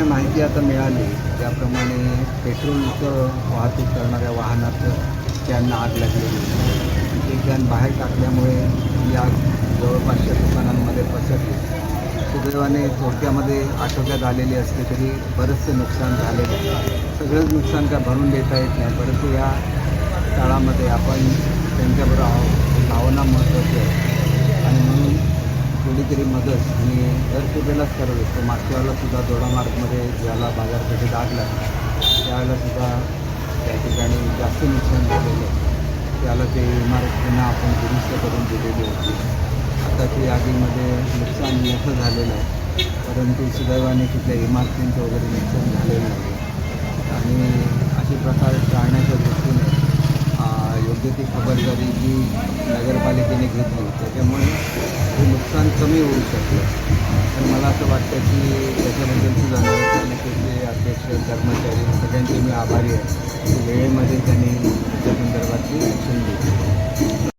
काही माहिती आता मिळाली त्याप्रमाणे पेट्रोलचं वाहतूक करणाऱ्या वाहनाचं त्यांना आग लागलेली. ते कॅन बाहेर टाकल्यामुळे ही आग जवळपासच्या दुकानांमध्ये पसरली. सुदैवाने थोडक्यामध्ये आटोक्यात आलेली असली तरी बरंचसं नुकसान झालेलं आहे. सगळंच नुकसान काय भरून देता येत नाही, परंतु या काळामध्ये आपण त्यांच्याबरोबर आहोत, भावना महत्त्वाची आहे आणि म्हणून थोडी तरी मदत आणि दर कुठेलाच करत असतो. मागच्या वेळेलासुद्धा दोडामार्गमध्ये ज्याला बाजारपेठेत आग लागली त्यावेळेलासुद्धा त्या ठिकाणी जास्त नुकसान झालेलं आहे. त्याला ते इमारत पुन्हा आपण दुरुस्त करून दिलेली होती. आता ती आगीमध्ये नुकसान मोठं झालेलं आहे, परंतु सुदैवाने तिथल्या इमारतींचं वगैरे नुकसान झालेलं नाही आणि अशा प्रकारे टाळण्याच्या दृष्टीने योग्य ती खबरदारी जी नगरपालिकेने घेतली त्याच्यामुळे हे नुकसान कमी होऊ शकलं. पण मला असं वाटतं की त्याच्याबद्दल सुद्धा नगरपालिकेचे अध्यक्ष कर्मचारी सगळ्यांचे मी आभारी आहे की वेळेमध्ये त्यांनी त्याच्यातून